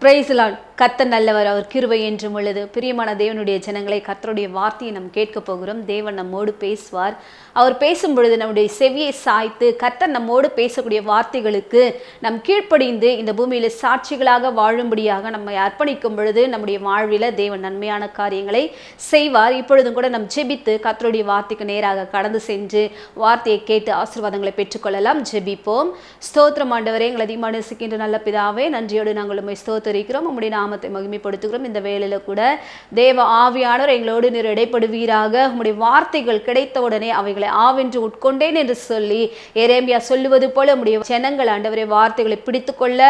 Praise the Lord. கர்த்தர் நல்லவர், அவர் கிருபை என்றும் உள்ளது. பிரியமான தேவனுடைய ஜனங்களை, கர்த்தருடைய வார்த்தையை நாம் கேட்க போகிறோம். தேவன் நம்மோடு பேசுவார். அவர் பேசும் பொழுது நம்முடைய செவியை சாய்த்து கர்த்தர் நம்மோடு பேசக்கூடிய வார்த்தைகளுக்கு நம் கீழ்ப்படிந்து இந்த பூமியில சாட்சிகளாக வாழும்படியாக நம்மை அர்ப்பணிக்கும் பொழுது நம்முடைய வாழ்வில் தேவன் நன்மையான காரியங்களை செய்வார். இப்பொழுதும் கூட நம் ஜெபித்து கர்த்தருடைய வார்த்தைக்கு நேராக கடந்து சென்று வார்த்தையை கேட்டு ஆசீர்வாதங்களை பெற்றுக்கொள்ளலாம். ஜெபிப்போம். ஸ்தோத்திரம் ஆண்டவரே, எங்களை அதிகமாக நேசிக்கின்ற நல்ல பிதாவே, நன்றியோடு நாங்கள் உம்மை ஸ்தோத்திரிக்கிறோம். உம்முடைய நாமத்தை மகிமைப்படுத்துகிறோம். இந்த வேளையில கூட தேவ ஆவியானவர் எங்களோடு நீர் இடைப்படுவீராக. உம்முடைய வார்த்தைகள் கிடைத்தவுடனே அவைகளை ஆவென்று உட்கொண்டேன் என்று சொல்லி எரேமியா சொல்லுவது போல உம்முடைய ஜனங்கள் ஆண்டவரே வார்த்தைகளை பிடித்து கொள்ள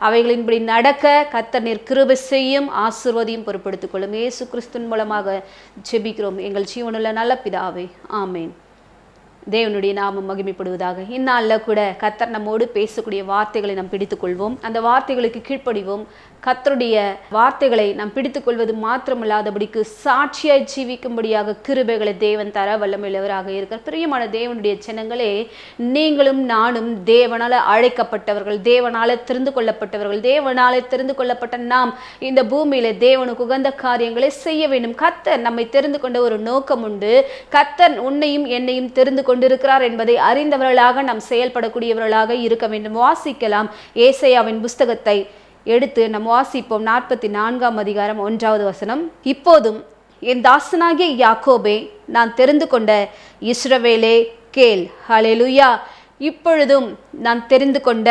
அவைகளின்படி நடக்க கர்த்தர் நீர் கிருபை செய்யும், ஆசீர்வாதம் பொறுப்படுத்திக் கொள்ளும். இயேசு கிறிஸ்துவின் மூலமாக ஜெபிக்கிறோம் எங்கள் ஜீவனுள்ள நல்ல பிதாவே, ஆமேன். தேவனுடைய நாமம் மகிமைப்படுவதாக. இந்நாளில் கூட கர்த்தர் நம்மோடு பேசக்கூடிய வார்த்தைகளை நாம் பிடித்துக்கொள்வோம். அந்த வார்த்தைகளுக்கு கீழ்ப்படிவோம். கர்த்தருடைய வார்த்தைகளை நாம் பிடித்துக்கொள்வது மாத்திரமல்லாதபடிக்கு சாட்சியாய் ஜீவிக்கும்படியாக கிருபைகளை தேவன் தர வல்லமையுள்ளவராக இருக்கிறார். பிரியமான தேவனுடைய ஜனங்களே, நீங்களும் நானும் தேவனால அழைக்கப்பட்டவர்கள், தேவனால தெரிந்து கொள்ளப்பட்டவர்கள். தேவனால தெரிந்து கொள்ளப்பட்ட நாம் இந்த பூமியில தேவனுக்கு உகந்த காரியங்களை செய்ய வேண்டும். கர்த்தர் நம்மை தெரிந்து கொண்ட ஒரு நோக்கம் உண்டு. கர்த்தர் உன்னையும் என்னையும் தெரிந்து கொண்டிருக்கிறார் என்பதை அறிந்தவர்களாக நாம் செயல்படக்கூடியவர்களாக இருக்க வேண்டும். வாசிக்கலாம். ஏசாயாவின் புஸ்தகத்தை எடுத்து நாம் வாசிப்போம். 44ஆம் அதிகாரம் 1வது வசனம். இப்போதும் என் தாசனாகிய யாக்கோபே, நான் தெரிந்து கொண்ட இஸ்ரவேலே கேள். ஹல்லேலூயா. இப்பொழுதும் நான் தெரிந்து கொண்ட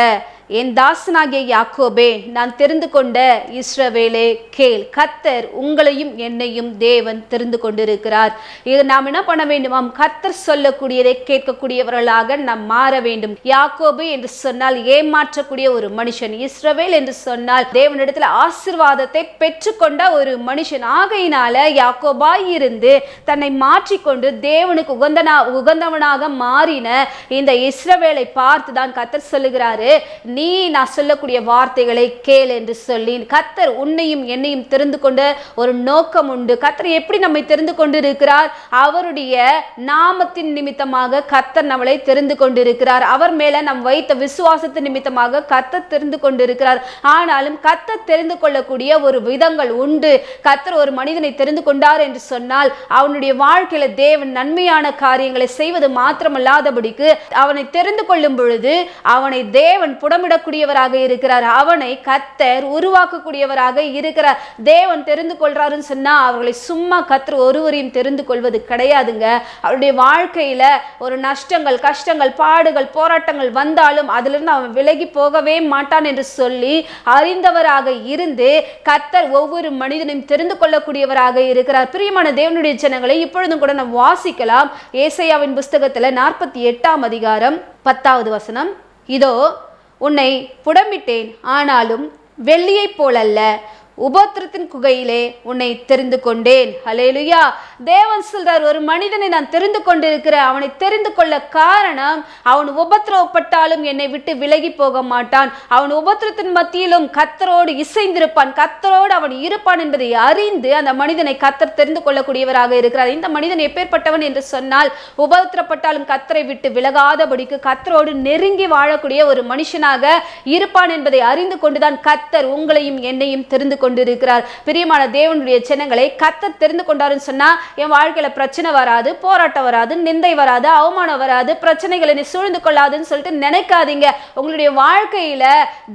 என் தாசனாகிய யாக்கோபே, நான் தெரிந்து கொண்ட இஸ்ரவேலே கேள். கர்த்தர் உங்களையும் என்னையும் தேவன் தெரிந்து கொண்டிருக்கிறார். இது நாம் என்ன பண்ண வேண்டுமாம்? கர்த்தர் சொல்லக்கூடியதை கேட்கக்கூடியவர்களாக நாம் மாற வேண்டும். யாக்கோபு என்று சொன்னால் ஏமாற்றக்கூடிய ஒரு மனுஷன், இஸ்ரவேல் என்று சொன்னால் தேவனிடத்தில் ஆசீர்வாதத்தை பெற்றுக்கொண்ட ஒரு மனுஷன். ஆகையினால யாக்கோபாய் இருந்து தன்னை மாற்றிக்கொண்டு தேவனுக்கு உகந்தவனாக மாறின இந்த இஸ்ரவேலை பார்த்துதான் கர்த்தர் சொல்லுகிறாரு, நீ நான் சொல்லக்கூடிய வார்த்தைகளை கேள் என்று சொல்லி. கர்த்தர் உன்னையும் என்னையும் தெரிந்து கொண்ட ஒரு நோக்கம் உண்டு. கர்த்தர் எப்படி நம்மை தெரிந்து கொண்டிருக்கிறார்? அவருடைய நாமத்தின் நிமித்தமாக கர்த்தர் நம்மளை தெரிந்து கொண்டிருக்கிறார். அவர் மேல நாம் வைத்த விசுவாசத்தின் நிமித்தமாக கர்த்தர் தெரிந்து கொண்டிருக்கிறார். ஆனாலும் கர்த்தர் தெரிந்து கொள்ளக்கூடிய ஒரு விதங்கள் உண்டு. கர்த்தர் ஒரு மனிதனை தெரிந்து கொண்டார் என்று சொன்னால் அவனுடைய வாழ்க்கையில தேவன் நன்மையான காரியங்களை செய்வது மாத்திரமல்லாதபடிக்கு அவனை தெரிந்து கொள்ளும் பொழுது அவனை தேவன் புடமிடக்கூடியவராக இருக்கிறார். அவனை கர்த்தர் உருவாக்கக்கூடியவராக இருக்கிறார். தேவன் தெரிந்து கொள்றாருன்னு சொன்னா அவர்களை சும்மா கர்த்தர் ஒருவரையும் தெரிந்து கொள்வது கிடையாதுங்க. அவருடைய வாழ்க்கையில ஒரு நஷ்டங்கள், கஷ்டங்கள், பாடுகள், போராட்டங்கள் வந்தாலும் அதிலிருந்து அவன் விலகி போகவே மாட்டான் என்று சொல்லி அறிந்தவராக இருந்து கர்த்தர் ஒவ்வொரு மனிதனையும் தெரிந்து கொள்ளக்கூடியவராக இருக்கிறார். பிரியமான தேவனுடைய ஜனங்களை, இப்பொழுதும் கூட நாம் வாசிக்கலாம். ஏசாயாவின் புஸ்தகத்துல 48ஆம் அதிகாரம் 10வது வசனம். இதோ உன்னை புடமிட்டேன், ஆனாலும் வெள்ளியைப் போலல்ல, உபத்திரத்தின் குகையிலே உன்னை தெரிந்து கொண்டேன். ஹல்லேலூயா. தேவன் சொல்றார், ஒரு மனிதனை நான் தெரிந்து கொண்டிருக்கிறேன். அவனை தெரிந்து கொள்ள காரணம், அவன் உபத்திரவப்பட்டாலும் என்னை விட்டு விலகி போக மாட்டான். அவன் உபத்திரத்தின் மத்தியிலும் கர்த்தரோடு இசைந்திருப்பான், கர்த்தரோடு அவன் இருப்பான் என்பதை அறிந்து அந்த மனிதனை கர்த்தர் தெரிந்து கொள்ளக்கூடியவராக இருக்கிறார். இந்த மனிதன் எப்பேற்பட்டவன் என்று சொன்னால், உபத்திரப்பட்டாலும் கர்த்தரை விட்டு விலகாதபடிக்கு கர்த்தரோடு நெருங்கி வாழக்கூடிய ஒரு மனுஷனாக இருப்பான் என்பதை அறிந்து கொண்டுதான் கர்த்தர் உங்களையும் என்னையும் தெரிந்து கொண்டிருக்கிறார். பிரியமான தேவனுடைய ஜனங்களை, கர்த்தர் தெரிந்து கொண்டாருன்னு சொன்னா என் வாழ்க்கையில பிரச்சனை வராது, போராட்டம் வராது, நிந்தை வராது, அவமானம் வராது, பிரச்சனைகளை சூழ்ந்து கொள்ளாதுன்னு சொல்லிட்டு நினைக்காதீங்க. உங்களுடைய வாழ்க்கையில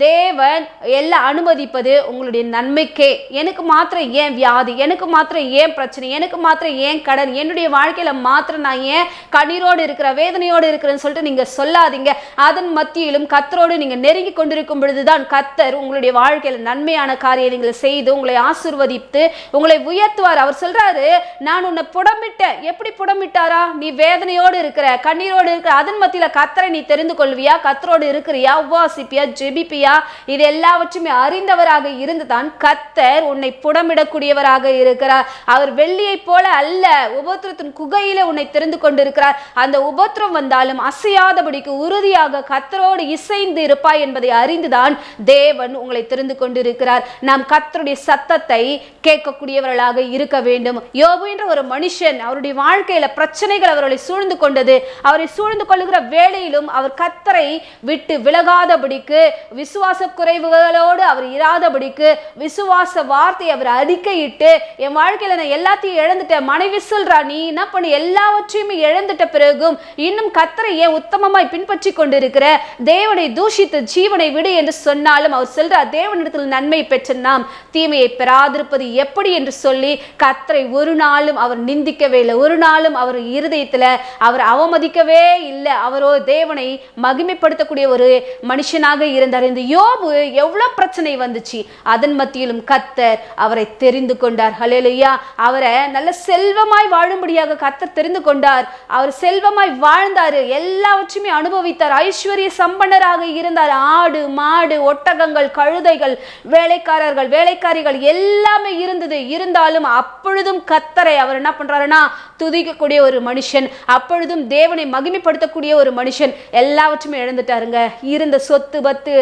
தேவன் எல்லாம் அனுமதிப்பது உங்களுடைய நன்மைக்கே. எனக்கு மாத்திரம் ஏன் வியாதி, எனக்கு மாத்திரம் ஏன் பிரச்சனை, எனக்கு மாத்திரம் ஏன் கடன், என்னுடைய வாழ்க்கையில மாத்திரம் நான் ஏன் கண்ணீரோடு இருக்கிற, வேதனையோடு இருக்கிறேன்னு சொல்லிட்டு நீங்க சொல்லாதீங்க. அதன் மத்தியிலும் கர்த்தரோடு நீங்க நெருங்கி கொண்டிருக்கும் பொழுதுதான் கர்த்தர் உங்களுடைய வாழ்க்கையில நன்மையான காரியங்களை செய்து உங்களை ஆசீர்வதித்து உங்களை உயர்த்துவார். அவர் சொல்றாரு, நான் உன்னை புடமிட்டேன். எப்படி புடமிட்டாரா? நீ வேதனையோடு இருக்கிற, கண்ணீரோடு இருக்கிற, அதன் மத்தியில கர்த்தரை நீ தெரிந்து கொள்வியா? கர்த்தரோடு இருக்கிறியா? உபவாசிப்பியா? ஜெபிப்பியா? இது எல்லாவற்றுமே அறிந்தவராக இருந்துதான் கர்த்தர் உன்னை புடமிடக்கூடியவராக இருக்கிறார். அவர் வெள்ளியை போல அல்ல, உபத்திரத்தின் குகையில உன்னை தெரிந்து கொண்டிருக்கிறார். அந்த உபத்திரம் வந்தாலும் அசையாதபடிக்கு உறுதியாக கர்த்தரோடு இசைந்து இருப்பாய் என்பதை அறிந்துதான் தேவன் உங்களை தெரிந்து கொண்டிருக்கிறார். நாம் கர்த்தருடைய சத்தத்தை கேட்கக்கூடியவர்களாக இருக்க வேண்டும். யோபு என்ற ஒரு மனுஷன், அவருடைய வாழ்க்கையில பிரச்சனைகள் அவர்களை சூழ்ந்து கொண்டது. அவரை சூழ்ந்து கொள்ளுகிற வேளையிலும் அவர் கர்த்தரை விட்டு விலகாதபடிக்கு, விசுவாச குறைவுகளோடு அவர் இராதபடிக்கு விசுவாச வார்த்தை அவர் அறிக்கையிட்டு, என் வாழ்க்கையில நான் எல்லாத்தையும் இழந்துட்டேன், மனைவி சொல்றா நீ என்ன பண்ணி எல்லாவற்றையுமே இழந்துட்ட பிறகும் இன்னும் கர்த்தரை ஏன் உத்தமமாய் பின்பற்றி கொண்டிருக்கிற, தேவனை தூஷித்து ஜீவனை விடு என்று சொன்னாலும் அவர் சொல்றார், தேவனிடத்தில் நன்மை பெற்ற நாம் தீமையை பெறாதிருப்பது எப்படி என்று சொல்லி கர்த்தரை ஒரு நாளும் அவர் நிந்திக்கவே இல்லை, ஒரு நாளும் அவர் இருதயத்துல அவர் அவமதிக்கவே இல்லை. அவரோ தேவனை மகிமைப்படுத்தக்கூடிய ஒரு மனுஷனாக இருந்தார். இந்த யோபு எவ்வளவு பிரச்சனை வந்துச்சு, அதன் மத்தியிலும் கர்த்தர் அவரை தெரிந்து கொண்டார். ஹல்லேலூயா. அவரை நல்ல செல்வமாய் வாழும்படியாக கர்த்தர் தெரிந்து கொண்டார். அவர் செல்வமாய் வாழ்ந்தாரு, எல்லாவற்றையுமே அனுபவித்தார், ஐஸ்வர்ய சம்பன்னராக இருந்தார். ஆடு மாடு ஒட்டகங்கள் கழுதைகள் வேலைக்காரர்கள் வேலைக்காரிகள் எல்லாமே இருந்தது. இருந்தாலும் அப்பொழுதும் கர்த்தரை அவர் என்ன பண்றாருன்னா துதிக்கக்கூடிய ஒரு மனுஷன், அப்பொழுதும் தேவனை மகிமைப்படுத்தக்கூடிய ஒரு மனுஷன். எல்லாவற்றுமே இழந்துட்டாருங்க. இருந்த சொத்து பத்து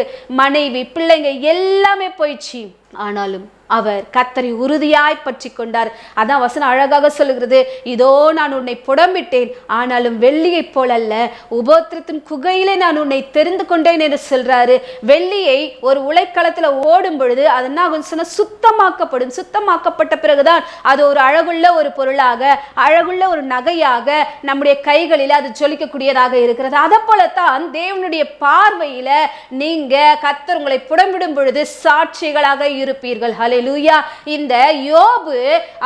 மனைவி பிள்ளைங்க எல்லாமே போயிடுச்சு. ஆனாலும் அவர் கர்த்தரை உறுதியாய் பற்றி கொண்டார். அதான் வசனம் அழகாக சொல்லுகிறது, இதோ நான் உன்னை புடமிட்டேன், ஆனாலும் வெள்ளியை போல அல்ல, உபத்திரத்தின் குகையிலே நான் உன்னை தெரிந்து கொண்டேன் என்று சொல்றாரு. வெள்ளியை ஒரு உலைக்களத்துல ஓடும் பொழுது அது என்ன சொன்ன சுத்தமாக்கப்படும். சுத்தமாக்கப்பட்ட பிறகுதான் அது ஒரு அழகுள்ள ஒரு பொருளாக, அழகுள்ள ஒரு நகையாக நம்முடைய கைகளில் அது ஜொலிக்கக்கூடியதாக இருக்கிறது. அதை போலத்தான் தேவனுடைய பார்வையில நீங்க கர்த்தர் உங்களை புடமிடும் பொழுது சாட்சிகளாக இருப்பீர்கள். ஹல்லேலூயா. இந்த யோபு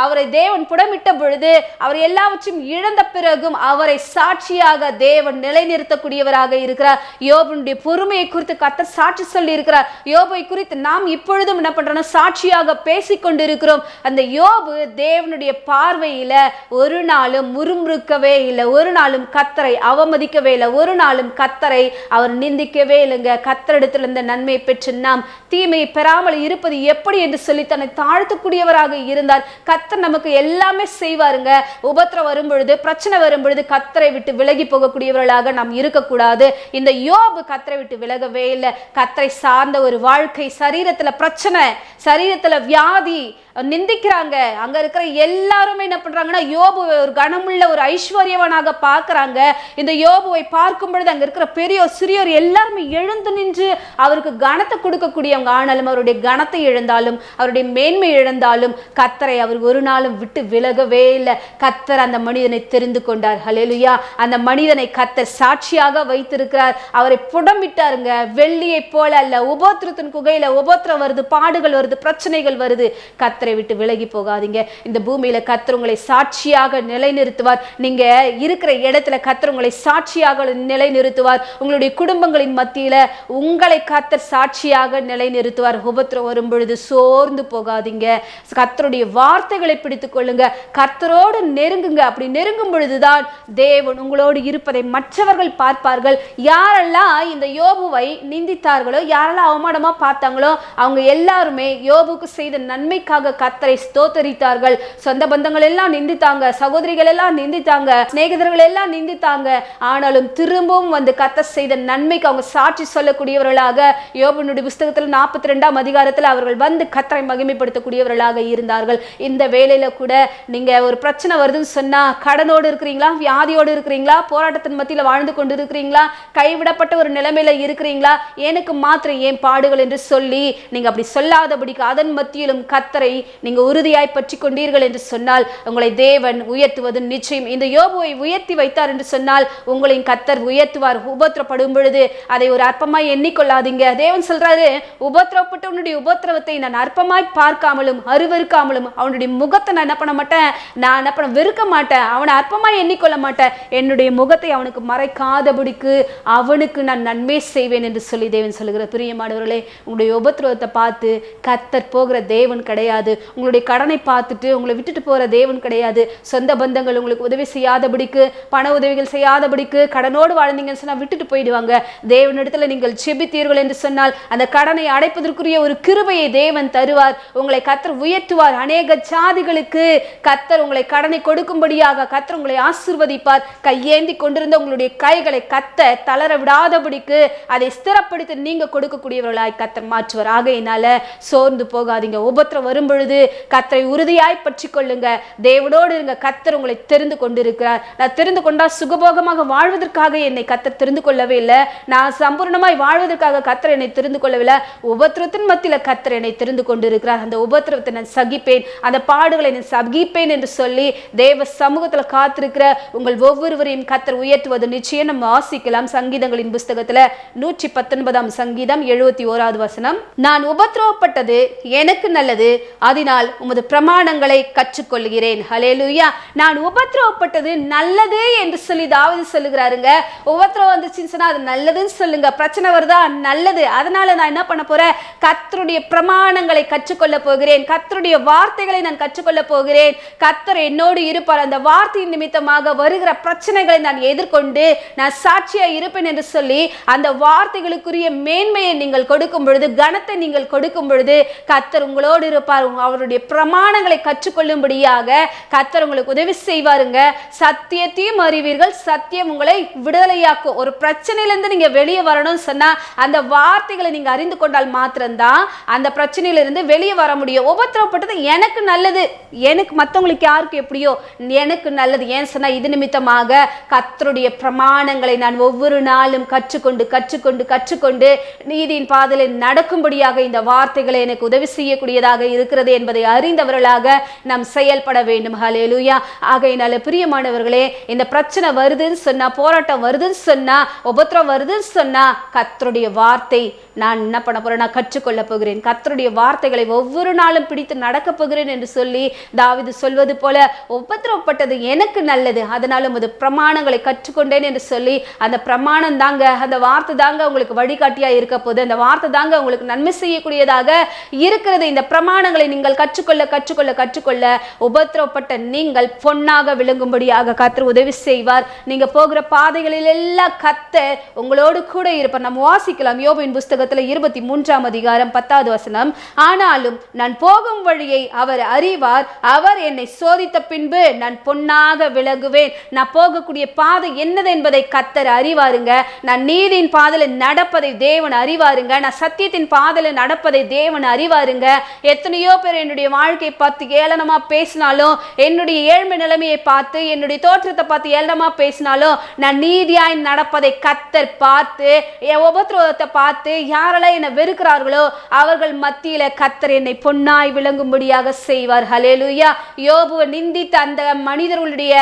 அவரை தேவன் புடமிட்ட பொழுது அவர் எல்லாவற்றையும் இழந்த பிறகும் அவரை சாட்சியாக தேவன் நிலைநிறுத்தக்கூடியவராக இருக்கிறார். யோபுடைய பொறுமையை குறித்து கர்த்தர் சாட்சி சொல்லி இருக்கிறார். யோபை குறித்து நாம் இப்பொழுதும் என்ன பண்றோம், சாட்சியாக பேசிக்கொண்டிருக்கிறோம். அந்த யோபு தேவனுடைய பார்வையில ஒரு நாளும் முறுமுறுக்கவே இல்லை, ஒரு நாளும் கர்த்தரை அவமதிக்கவே இல்லை, ஒரு நாளும் கர்த்தரை அவர் நிந்திக்கவே இல்லைங்க. கர்த்தரிடத்தில் இந்த நன்மை பெற்று நாம் தீமையை பெறாமல் இருப்பது எப்படி என்று சொல்லி தன்னை தாழ்த்தக்கூடியவராக இருந்தார். கர்த்தர் நமக்கு எல்லாமே செய்வாருங்க. உபத்திரம் வரும் பொழுது, பிரச்சனை வரும் பொழுது கர்த்தரை விட்டு விலகி போகக்கூடியவர்களாக நாம் இருக்கக்கூடாது. இந்த யோபு கர்த்தரை விட்டு விலகவே இல்லை. கர்த்தரை சார்ந்த ஒரு வாழ்க்கை, சரீரத்துல பிரச்சனை, சரீரத்துல வியாதி, நிந்திக்கிறாங்க. அங்க இருக்கிற எல்லாருமே என்ன பண்றாங்கன்னா யோபு ஒரு கனமுள்ள ஒரு ஐஸ்வர்யவனாக பார்க்கறாங்க. இந்த யோபுவை பார்க்கும் பொழுது அங்க இருக்கிற பெரியோர் சிறியோர் எல்லாருமே எழுந்து நின்று அவருக்கு கனத்தை கொடுக்கக்கூடியவங்க. ஆனாலும் அவருடைய கனத்தை இழந்தாலும் அவருடைய மேன்மை இழந்தாலும் கர்த்தரை அவர் ஒரு நாளும் விட்டு விலகவே இல்லை. கர்த்தர் அந்த மனிதனை தெரிந்து கொண்டார். ஹல்லேலூயா. அந்த மனிதனை கர்த்தர் சாட்சியாக வைத்திருக்கிறார். அவரை புடமிட்டாருங்க. வெள்ளியை போல அல்ல, உபத்திரத்தின் குகையில உபத்திரம் வருது, பாடுகள் வருது, பிரச்சனைகள் வருது. கர்த்தரை விட்டு விலகி போகாதீங்க. இந்த பூமியில கர்த்தர் உங்களை சாட்சியாக நிலைநிறுத்துவார். நீங்க இருக்கிற இடத்துல கர்த்தர் உங்களை சாட்சியாக நிலைநிறுத்துவார். உங்களுடைய குடும்பங்களின் மத்தியில உங்களை கர்த்தர் சாட்சியாக நிலைநிறுத்துவார். உபத்திரம் வரும் பொழுது சோர்ந்து போகாதீங்க. கர்த்தருடைய வார்த்தைகளை பிடித்துக் கொள்ளுங்க. கர்த்தரோடு நெருங்குங்க. அப்படி நெருங்கும் பொழுதுதான் தேவன் உங்களோடு இருப்பதை மற்றவர்கள் பார்ப்பார்கள். யாரெல்லாம் இந்த யோபுவை நிந்தித்தார்களோ, யாரெல்லாம் அவமானமா பார்த்தாங்களோ, அவங்க எல்லாருமே யோபுக்கு செய்த நன்மைக்காக கர்த்தரை ஸ்தோத்தரித்தார்கள். சொந்த பந்தங்கள் எல்லாம் நிந்தித்தாங்க, சகோதரிகள் எல்லாம் நிந்தித்தாங்க, சிநேகிதர்கள் எல்லாம் நிந்தித்தாங்க. ஆனாலும் திரும்பவும் வந்து கர்த்தர் செய்த நன்மைக்கு அவங்க சாட்சி சொல்லக்கூடியவர்களாக யோபுனுடைய புஸ்தகத்தில் 42ஆம் அதிகாரத்தில் அவர்கள் வந்து கர்த்தரை மகிமைப்படுத்தக்கூடியவர்களாக இருந்தார்கள். இந்த வேளையில கூட நீங்க ஒரு பிரச்சனை வருதுன்னு சொன்னா, கடனோடு இருக்கிறீங்களா, வியாதியோடு இருக்கிறீங்களா, போராட்டத்தின் மத்தியில வாழ்ந்து கொண்டு இருக்கிறீங்களா, கைவிடப்பட்ட ஒரு நிலைமையில இருக்கிறீங்களா, எனக்கு மாத்திரம் ஏன் பாடுகள் என்று சொல்லி நீங்க அப்படி சொல்லாதபடிக்கு அதன் மத்தியிலும் கர்த்தரை நீங்க உறுதியாய் பற்றி கொண்டீர்கள் என்று சொன்னால் உங்களை தேவன் உயர்த்துவது நிச்சயம். இந்த யோபுவை உயர்த்தி வைத்தார் என்று சொன்னால் உங்களையும் கர்த்தர் உயர்த்துவார். உபத்திரப்படும் பொழுது அதை ஒரு அற்பமாய் எண்ணிக்கொள்ளாதீங்க. தேவன் சொல்றாரு, உபத்திரப்பட்டு உன்னுடைய உபத்திரவத்தை நான் அற்பமாய் பார்க்காமலும் அருவருக்காமலும் அவனுடைய முகத்தை நான் என்ன பண்ண மாட்டேன், நான் என்ன பண்ண வெறுக்க மாட்டேன், அவனை அற்பமாய் எண்ணிக்கொள்ள மாட்டேன், என்னுடைய முகத்தை அவனுக்கு மறைக்காதபடிக்கு அவனுக்கு நான் நன்மை செய்வேன் என்று சொல்லி தேவன் சொல்லுகிற. பிரியமானவர்களே, உங்களுடைய உபத்திரவத்தை பார்த்து கர்த்தர் போகிற தேவன் கிடையாது. உங்களுடைய கடனை பார்த்துட்டு உங்களை விட்டுட்டு போற தேவன் கிடையாது. சொந்த பந்தங்கள் உங்களுக்கு உதவி செய்யாதபடிக்கு, பண உதவிகள் செய்யாதபடிக்கு, கடனோடு வாழ்ந்தீங்கன்னு சொன்னா விட்டுட்டு போயிடுவாங்க. தேவனிடத்துல நீங்கள் செபித்தீர்கள் என்று சொன்னால் அந்த கடனை அடைப்பதற்குரிய ஒரு கிருபையை தேவன் தருவார். உங்களை கர்த்தர் உயர்த்துவார். அநேக ஜாதிகளுக்கு கர்த்தர் உங்களை கடனை கொடுக்கும்படியாக கர்த்தர் உங்களை ஆசீர்வதிப்பார். கையேந்தி கொண்டிருந்த உங்களுடைய கைகளை கர்த்தர் தளர விடாதபடிக்கு அதை ஸ்திரப்படுத்தி நீங்க கொடுக்கக்கூடியவர்களாய் கர்த்தர் மாற்றுவார். ஆகையினால சோர்ந்து போகாதீங்க. உபத்திரம் வரும் பொழுது கர்த்தரை உறுதியாய் பற்றி கொள்ளுங்க. தேவனோடு இருங்க. கர்த்தர் உங்களை தெரிந்து கொண்டிருக்கிறார். நான் தெரிந்து கொண்டா சுகபோகமாக வாழ்வதற்காக என்னை கர்த்தர் தெரிந்து கொள்ளவே இல்லை. நான் சம்பூர்ணமாய் வாழ்வதற்காக கர்த்தர் என்னை தெரிந்து கொள்ளவில்லை. உபத்திரத்தின் மத்தியில கர்த்தர் என்னை தெரிந்து கொண்டிருக்கிறார். அந்த உபத்திரத்தை நான் சகிப்பேன், அந்த பாடுகளை நான் சகிப்பேன் என்று சொல்லி தேவ சமூகத்துல காத்திருக்கிற உங்கள் ஒவ்வொருவரையும் கர்த்தர் உயர்த்துவது நிச்சயம் நம்ம வாசிக்கலாம். சங்கீதங்களின் புஸ்தகத்துல 119 சங்கீதம் 71வது வசனம், நான் உபத்திரவப்பட்டது எனக்கு நல்லது, அதனால் உமது பிரமாணங்களை கற்றுக்கொள்கிறேன். ஹல்லேலூயா. நான் உபத்திரவப்பட்டது நல்லது என்று சொல்லி தாவீது சொல்லுகிறாருங்க. உபத்திரவம் வந்துச்சுன்னு சொன்னா அது நல்லதுன்னு சொல்லுங்க. பிரச்சனை வருதா, நல்லது. அதனால நான் என்ன பண்ண போறேன், கர்த்தருடைய பிரமாணங்களை கற்றுக்கொள்ள போகிறேன். கர்த்தருடைய வார்த்தைகளை நான் கற்றுக்கொள்ள போகிறேன். கர்த்தர் என்னோடு இருப்பார். அந்த வார்த்தையின் நிமித்தமாக வருகிற பிரச்சனைகளை நான் எதிர்கொண்டு நான் சாட்சியா இருப்பேன் என்று சொல்லி அந்த வார்த்தைகளுக்குரிய மேன்மையை நீங்கள் கொடுக்கும் பொழுது, கனத்தை நீங்கள் கொடுக்கும் பொழுது கர்த்தர் உங்களோடு இருப்பார். அவருடைய பிரமாணங்களை கற்றுக்கொள்ளும்படியாக கர்த்தர் உங்களுக்கு உதவி செய்வாருங்க. சத்தியத்தையும் அறிவீர்கள், சத்தியம் உங்களை விடுதலையாக்கும். ஒரு பிரச்சனையிலிருந்து நீங்க வெளியே வரணும்னு சொன்னா அந்த வார்த்தைகளை நீங்க அறிந்து கொண்டால் மாத்திரம்தான் அந்த பிரச்சனையிலிருந்து வெளியே வர முடியும். உபத்திரவப்பட்டது எனக்கு நல்லது, எனக்கு மற்றவங்களுக்கு யாருக்கு எப்படியோ எனக்கு நல்லது. ஏன் சொன்னா இது நிமித்தமாக கர்த்தருடைய பிரமாணங்களை நான் ஒவ்வொரு நாளும் கற்றுக்கொண்டு கற்றுக்கொண்டு கற்றுக்கொண்டு நீதியின் பாதையில் நடக்கும்படியாக இந்த வார்த்தைகளை எனக்கு உதவி செய்யக்கூடியதாக இருக்கிறது என்பதை அறிந்தவர்களாக நாம் செயல்பட வேண்டும். ஹல்லேலூயா. ஆகையினால பிரியமானவர்களே, இந்த பிரச்சனை வருதுன்னு சொன்னா, போராட்டம் வருதுன்னு சொன்னா, உபத்திரம் வருதுன்னு சொன்னா கர்த்தருடைய வார்த்தை நான் என்ன பண்ண போறேன், நான் கற்றுக்கொள்ள போகிறேன். கர்த்தருடைய வார்த்தைகளை ஒவ்வொரு நாளும் பிடித்து நடக்க போகிறேன் என்று சொல்லி தாவீது சொல்வது போல உபத்திரவப்பட்டது எனக்கு நல்லது, அதனாலும் அது பிரமாணங்களை கற்றுக்கொண்டேன் என்று சொல்லி அந்த பிரமாணம் தாங்க, அந்த வார்த்தை தாங்க உங்களுக்கு வழிகாட்டியா இருக்க போது. அந்த வார்த்தை தாங்க உங்களுக்கு நன்மை செய்யக்கூடியதாக இருக்கிறது. இந்த பிரமாணங்களை நீங்கள் கற்றுக்கொள்ள கற்றுக்கொள்ள கற்றுக்கொள்ள உபத்திரவப்பட்ட நீங்கள் பொன்னாக விளங்கும்படியாக கர்த்தர் உதவி செய்வார். நீங்க போகிற பாதைகளில் எல்லாம் கர்த்தர் உங்களோடு கூட இருப்பார். நம்ம வாசிக்கலாம் யோபுவின் புஸ்தகத்துல 23ஆம் அதிகாரம் 10வது வசனம், ஆனாலும் நான் போகும் வழியை அவர் அறிவார், அவர் என்னை சோதித்த பின்பு நான் பொன்னாக விலகுவேன். நான் போகக்கூடிய பாதை என்னது என்பதை கர்த்தர் அறிவாருங்க. நான் நீதியின் பாதையில் நடப்பதை தேவன் அறிவாருங்க. நான் சத்தியத்தின் பாதையில் நடப்பதை தேவன் அறிவாருங்க. எத்தனையோ பேர் என்னுடைய வாழ்க்கையை பார்த்து ஏளனமா பேசினாலும், என்னுடைய ஏழ்மை நிலைமையை பார்த்து, என்னுடைய தோற்றத்தை பார்த்து ஏளனமா பேசினாலும், நான் நீதியாய் நடப்பதை கர்த்தர் பார்த்து, என் உபத்திரவத்தை பார்த்து யாரெல்லாம் என்னை வெறுக்கிறார்களோ அவர்கள் மத்தியில கர்த்தர் என்னை பொன்னாய் விளங்கும்படியாக செய்வார். ஹல்லேலூயா. யோபுவை நிந்தித்த அந்த மனிதர்களுடைய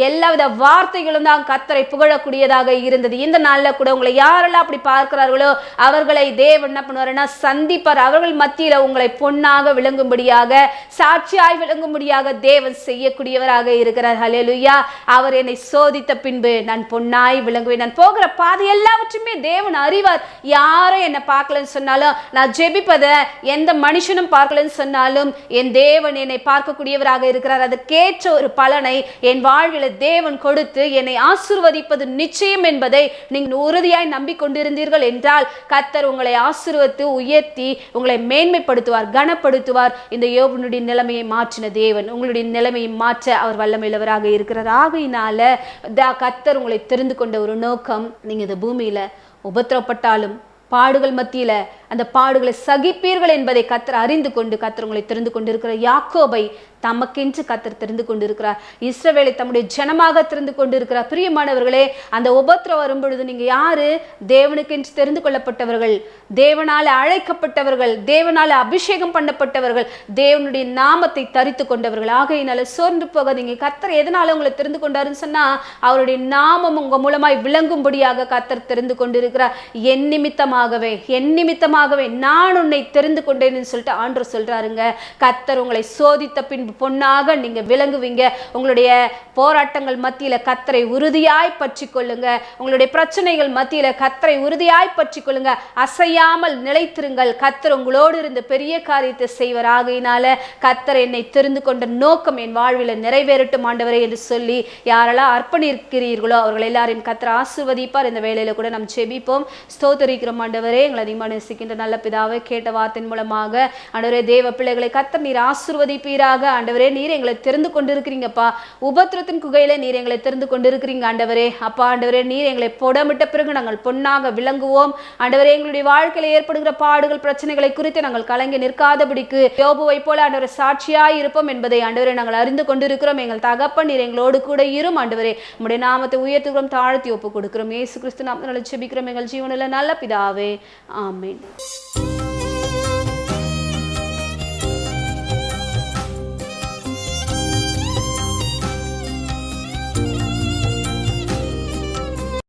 எல்லாவித வார்த்தைகளும் தான் கர்த்தரை புகழக்கூடியதாக இருந்தது. இந்த நாள்ல கூட உங்களை யாரெல்லாம் அப்படி பார்க்கிறார்களோ அவர்களை தேவன் என்ன பண்ணுவாருன்னா சந்திப்பார். அவர்கள் மத்தியில உங்களை பொன்னாக விளங்கும்படியாக, சாட்சியாய் விளங்கும்படியாக தேவன் செய்யக்கூடியவராக இருக்கிறார். ஹல்லேலூயா. அவர் என்னை சோதித்த பின்பு நான் பொன்னாய் விளங்குவேன். நான் போகிற பாதை எல்லாவற்றுமே தேவன் அறிவார். யாரும் என்னை பார்க்கலன்னு சொன்னாலும், நான் ஜெபிப்பதை எந்த மனுஷனும் பார்க்கலன்னு சொன்னாலும் என் தேவன் என்னை பார்க்கக்கூடியவராக இருக்கிறார். அதற்கேற்ற ஒரு பலனை என் வாழ்வில் தேவன் கொடுத்து என்னை ஆசீர்வதிப்பது நிச்சயம் என்பதை நீங்கள் உறுதியாய் நம்பிக்கொண்டிருந்தீர்கள் என்றால் கர்த்தர் உங்களை ஆசீர்வதித்து உயர்த்தி உங்களை மேன்மைப்படுத்துவார், கனப்படுத்துவார். இந்த யோபுனுடைய நிலைமையை மாற்றின தேவன் உங்களுடைய நிலைமையை மாற்ற அவர் வல்லமையுள்ளவராக இருக்கிறார். ஆகையினால கர்த்தர் உங்களை தெரிந்து கொண்ட ஒரு நோக்கம், நீங்க இந்த பூமியில உபத்திரப்பட்டாலும் பாடுகள் மத்தியில அந்த பாடுகளை சகிப்பீர்கள் என்பதை கர்த்தர் அறிந்து கொண்டு கர்த்தர் உங்களை தெரிந்து கொண்டிருக்கிற யாக்கோபை தமக்கென்று கர்த்தர் தெரிந்து கொண்டிருக்கிறார். இஸ்ரவேலை தம்முடைய ஜனமாக தெரிந்து கொண்டிருக்கிறார். பிரியமானவர்களே, அந்த உபத்திரம் வரும் பொழுது நீங்க யாரு? தேவனுக்கென்று தெரிந்து கொள்ளப்பட்டவர்கள், தேவனால அழைக்கப்பட்டவர்கள், தேவனால அபிஷேகம் பண்ணப்பட்டவர்கள், தேவனுடைய நாமத்தை தரித்து கொண்டவர்கள். ஆகையினால சோர்ந்து போகாதீங்க. கர்த்தர் எதனால உங்களை தெரிந்து கொண்டாருன்னு சொன்னா அவருடைய நாமம் உங்க மூலமாய் விளங்கும்படியாக கர்த்தர் தெரிந்து கொண்டிருக்கிறார். என் நிமித்தமாகவே நான் உன்னை தெரிந்து கொண்டேன்னு சொல்லிட்டு ஆண்டவர் சொல்றாருங்க. கர்த்தர் உங்களை சோதித்த பின்பு பின்பு பொன்னாக நீங்க விளங்குவீங்க. உங்களுடைய போராட்டங்கள் மத்தியில கர்த்தரை உறுதியாய் பற்றி கொள்ளுங்க. உங்களுடைய பிரச்சனைகள் மத்தியில கர்த்தரை உறுதியாய் பற்றி கொள்ளுங்க. அசையாமல் நிலைத்திருங்கள். கர்த்தர் உங்களோடு இருந்து பெரிய காரியத்தை செய்வர். ஆகையினால கர்த்தர் என்னை தெரிந்து கொண்ட நோக்கம் என் வாழ்வில் நிறைவேறட்டும் ஆண்டவரே என்று சொல்லி யாரெல்லாம் அர்ப்பணிக்கிறீர்களோ அவர்கள் எல்லாரையும் கர்த்தர் ஆசீர்வதிப்பார். இந்த வேளையில கூட நாம் செபிப்போம். ஸ்தோத்திரிக்கிறோம் ஆண்டவரே. எங்களை அதிகமாக நேசிக்கின்ற நல்ல பிதாவே, கேட்ட வார்த்தையின் மூலமாக ஆண்டவரே தேவ பிள்ளைகளை கர்த்தர் நீர் ஆசீர்வதிப்பீராக. ஆண்டவரே நீர் எங்களை தெரிந்து கொண்டிருக்கிறீங்கப்பா. உபத்திரத்தின் குகையில நீர் எங்களை தெரிந்து கொண்டிருக்கிறீங்க ஆண்டவரே. அப்பா ஆண்டவரே நீர் எங்களை புடமிட்ட பிறகு நாங்கள் பொன்னாக விளங்குவோம் ஆண்டவரே. எங்களுடைய வாழ்க்கையில் ஏற்படுகிற பாடுகள் பிரச்சனைகளை குறித்து நாங்கள் கலங்கி நிற்காதபடிக்கு யோபுவை போல ஆண்டவரை சாட்சியாய் இருப்போம் என்பதை ஆண்டவரே நாங்கள் அறிந்து கொண்டிருக்கிறோம். எங்கள் தகப்பன் நீர் எங்களோடு கூட இரும் ஆண்டவரே. உம்முடைய நாமத்தை உயர்த்துகிறோம், தாழ்த்தி ஒப்பு கொடுக்கிறோம். இயேசு கிறிஸ்து நாமத்தினால ஜெபிக்கிறோம் எங்கள் ஜீவனில் நல்ல பிதாவே, ஆமென்.